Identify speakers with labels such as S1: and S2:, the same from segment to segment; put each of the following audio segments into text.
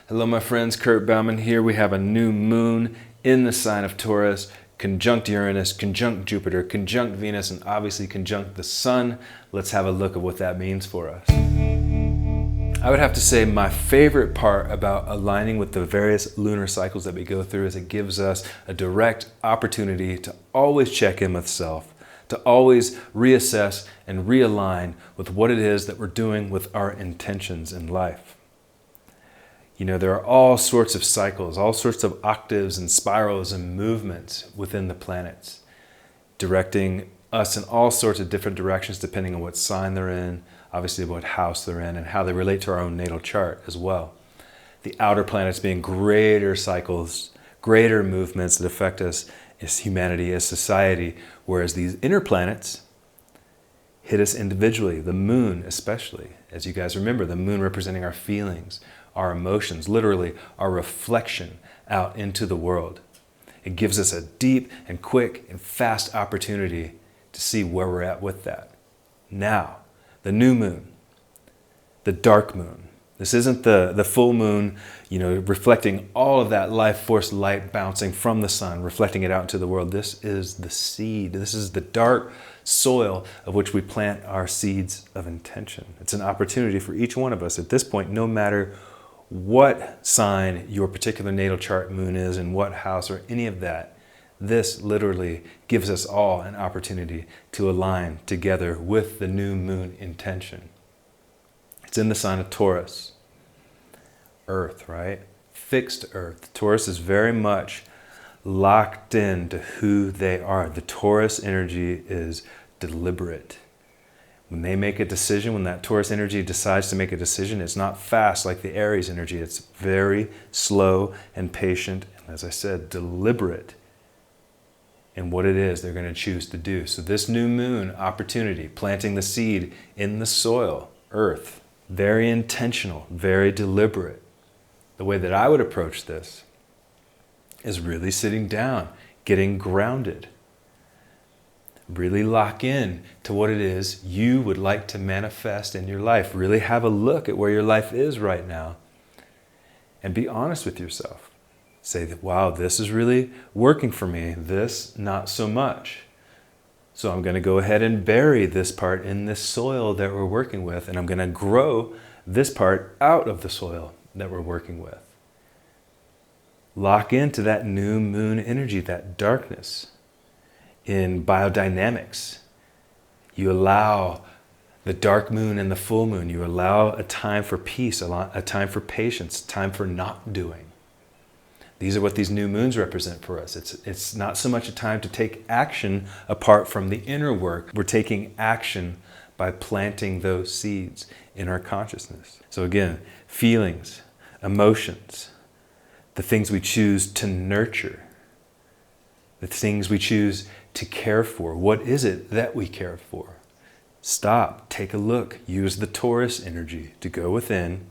S1: Hello my friends, Kurt Bauman here. We have a new moon in the sign of Taurus, conjunct Uranus, conjunct Jupiter, conjunct Venus, and obviously conjunct the Sun. Let's have a look at what that means for us. I would have to say my favorite part about aligning with the various lunar cycles that we go through is it gives us a direct opportunity to always check in with self, to always reassess and realign with what it is that we're doing with our intentions in life. You know, there are all sorts of cycles, all sorts of octaves and spirals and movements within the planets, directing us in all sorts of different directions depending on what sign they're in, obviously what house they're in, and how they relate to our own natal chart as well. The outer planets being greater cycles, greater movements that affect us as humanity, as society, whereas these inner planets hit us individually, the moon especially. As you guys remember, the moon representing our feelings, our emotions, literally our reflection out into the world. It gives us a deep and quick and fast opportunity to see where we're at with that. Now, the new moon, the dark moon. This isn't the full moon, you know, reflecting all of that life force light bouncing from the sun, reflecting it out into the world. This is the seed. This is the dark soil of which we plant our seeds of intention. It's an opportunity for each one of us at this point, no matter what sign your particular natal chart moon is and what house or any of that. This literally gives us all an opportunity to align together with the new moon intention. It's in the sign of Taurus. Earth, right? Fixed earth. Taurus is very much locked into who they are. The Taurus energy is deliberate. When they make a decision, when that Taurus energy decides to make a decision, it's not fast like the Aries energy. It's very slow and patient, and as I said, deliberate in what it is they're going to choose to do. So this new moon opportunity, planting the seed in the soil, earth, very intentional, very deliberate. The way that I would approach this is really sitting down, getting grounded. Really lock in to what it is you would like to manifest in your life. Really have a look at where your life is right now and be honest with yourself. Say that, wow, this is really working for me. This, not so much. So I'm going to go ahead and bury this part in this soil that we're working with, and I'm going to grow this part out of the soil that we're working with. Lock into that new moon energy, that darkness. In biodynamics, you allow the dark moon and the full moon. You allow a time for peace, a time for patience, a time for not doing. These are what these new moons represent for us. It's not so much a time to take action apart from the inner work. We're taking action by planting those seeds in our consciousness. So again, feelings, emotions, the things we choose to nurture, the things we choose to care for. What is it that we care for? Stop, take a look, use the Taurus energy to go within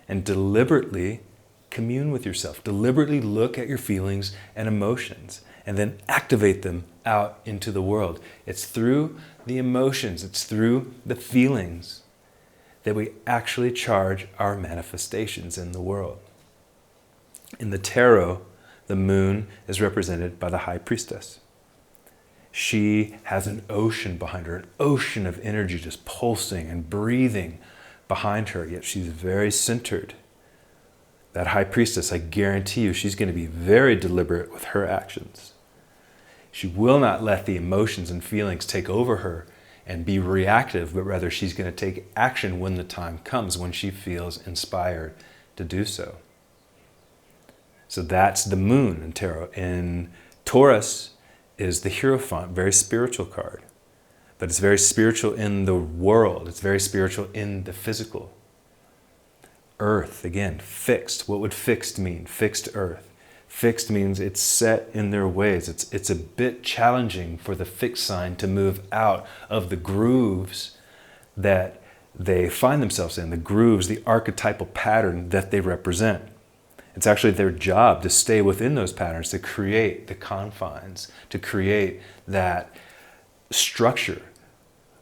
S1: and deliberately commune with yourself. Deliberately look at your feelings and emotions and then activate them out into the world. It's through the emotions, it's through the feelings that we actually charge our manifestations in the world. In the tarot, the moon is represented by the High Priestess. She has an ocean behind her, an ocean of energy just pulsing and breathing behind her, yet she's very centered. That High Priestess, I guarantee you, she's going to be very deliberate with her actions. She will not let the emotions and feelings take over her and be reactive, but rather she's going to take action when the time comes, when she feels inspired to do so. So that's the moon in tarot. In Taurus is the Hierophant, very spiritual card. But it's very spiritual in the world. It's very spiritual in the physical. Earth, again, fixed. What would fixed mean? Fixed earth. Fixed means it's set in their ways. It's a bit challenging for the fixed sign to move out of the grooves that they find themselves in, the grooves, the archetypal pattern that they represent. It's actually their job to stay within those patterns, to create the confines, to create that structure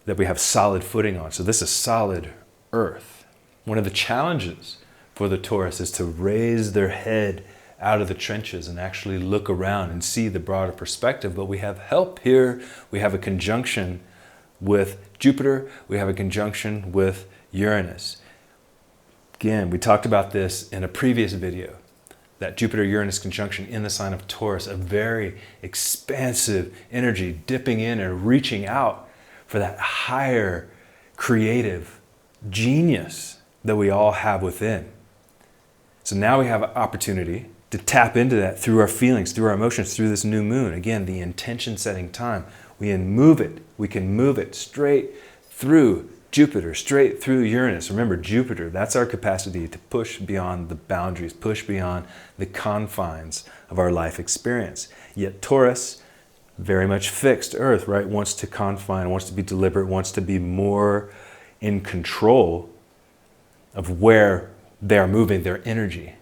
S1: that we have solid footing on. So this is solid earth. One of the challenges for the Taurus is to raise their head out of the trenches and actually look around and see the broader perspective. But we have help here. We have a conjunction with Jupiter. We have a conjunction with Uranus. Again, we talked about this in a previous video, that Jupiter-Uranus conjunction in the sign of Taurus, a very expansive energy dipping in and reaching out for that higher creative genius that we all have within. So now we have an opportunity to tap into that through our feelings, through our emotions, through this new moon. Again, the intention setting time. We can move it straight through Jupiter, straight through Uranus. Remember, Jupiter, that's our capacity to push beyond the boundaries, push beyond the confines of our life experience. Yet Taurus, very much fixed Earth, right? Wants to confine, wants to be deliberate, wants to be more in control of where they're moving their energy.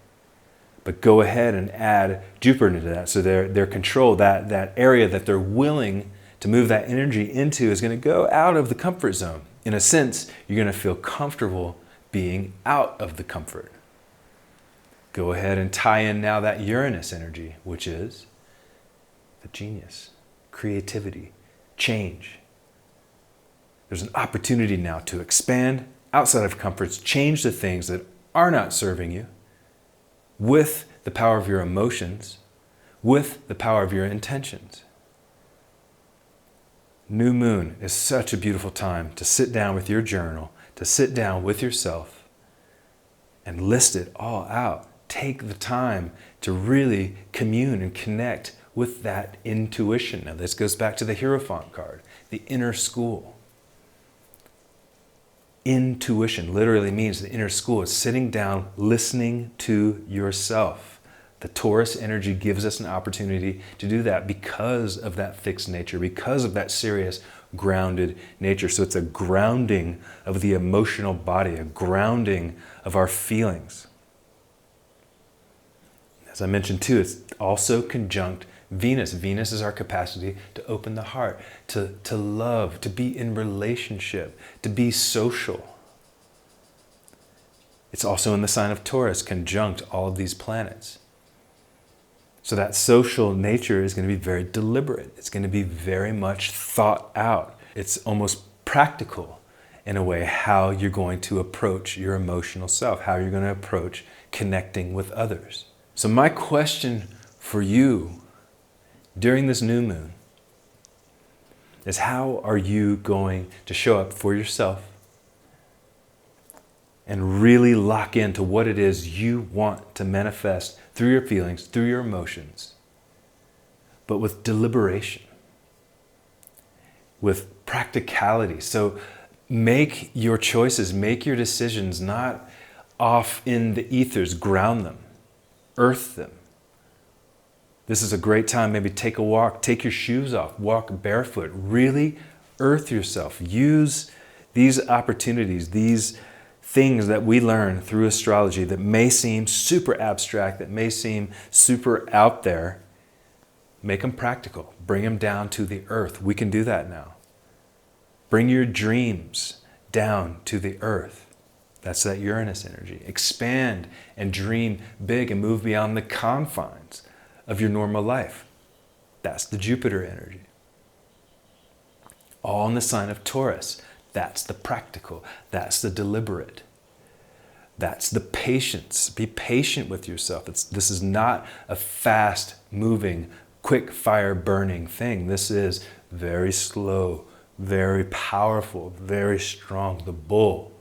S1: But go ahead and add Jupiter into that. So their control, that area that they're willing to move that energy into is going to go out of the comfort zone. In a sense, you're going to feel comfortable being out of the comfort. Go ahead and tie in now that Uranus energy, which is the genius, creativity, change. There's an opportunity now to expand outside of comforts, change the things that are not serving you with the power of your emotions, with the power of your intentions. New moon is such a beautiful time to sit down with your journal, to sit down with yourself and list it all out. Take the time to really commune and connect with that intuition. Now this goes back to the Hierophant card, the inner school. Intuition literally means the inner school is sitting down, listening to yourself. The Taurus energy gives us an opportunity to do that because of that fixed nature, because of that serious, grounded nature. So it's a grounding of the emotional body, a grounding of our feelings. As I mentioned too, it's also conjunct Venus. Venus is our capacity to open the heart, to love, to be in relationship, to be social. It's also in the sign of Taurus, conjunct all of these planets. So that social nature is going to be very deliberate. It's going to be very much thought out. It's almost practical in a way how you're going to approach your emotional self, how you're going to approach connecting with others. So my question for you during this new moon is, how are you going to show up for yourself and really lock into what it is you want to manifest through your feelings, through your emotions, but with deliberation, with practicality. So make your choices, make your decisions not off in the ethers, ground them, earth them. This is a great time, maybe take a walk, take your shoes off, walk barefoot, really earth yourself. Use these opportunities, these things that we learn through astrology that may seem super abstract, that may seem super out there. Make them practical. Bring them down to the earth. We can do that now. Bring your dreams down to the earth. That's that Uranus energy. Expand and dream big and move beyond the confines of your normal life. That's the Jupiter energy. All in the sign of Taurus. That's the practical. That's the deliberate. That's the patience. Be patient with yourself. This is not a fast moving, quick fire burning thing. This is very slow, very powerful, very strong. The bull,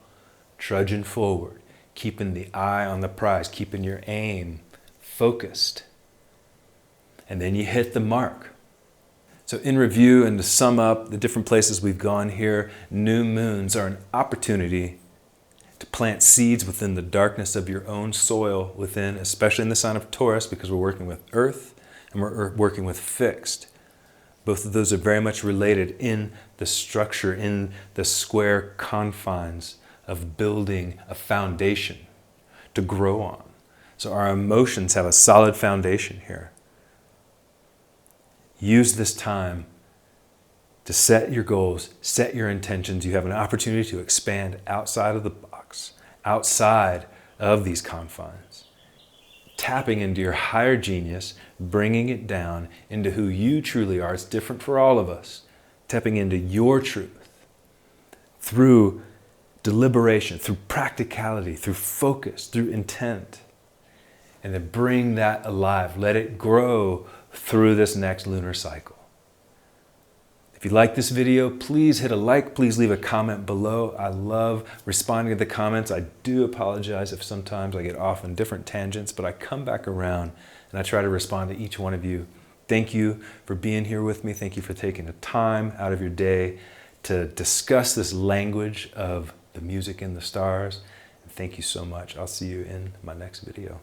S1: trudging forward, keeping the eye on the prize, keeping your aim focused. And then you hit the mark. So in review and to sum up the different places we've gone here, new moons are an opportunity to plant seeds within the darkness of your own soil within, especially in the sign of Taurus, because we're working with earth and we're working with fixed. Both of those are very much related in the structure, in the square confines of building a foundation to grow on. So our emotions have a solid foundation here. Use this time to set your goals, set your intentions. You have an opportunity to expand outside of the box, outside of these confines. Tapping into your higher genius, bringing it down into who you truly are. It's different for all of us. Tapping into your truth through deliberation, through practicality, through focus, through intent. And then bring that alive. Let it grow through this next lunar cycle. If you like this video, please hit a like, please leave a comment below. I love responding to the comments. I do apologize if sometimes I get off on different tangents, but I come back around and I try to respond to each one of you. Thank you for being here with me. Thank you for taking the time out of your day to discuss this language of the music and the stars. And thank you so much. I'll see you in my next video.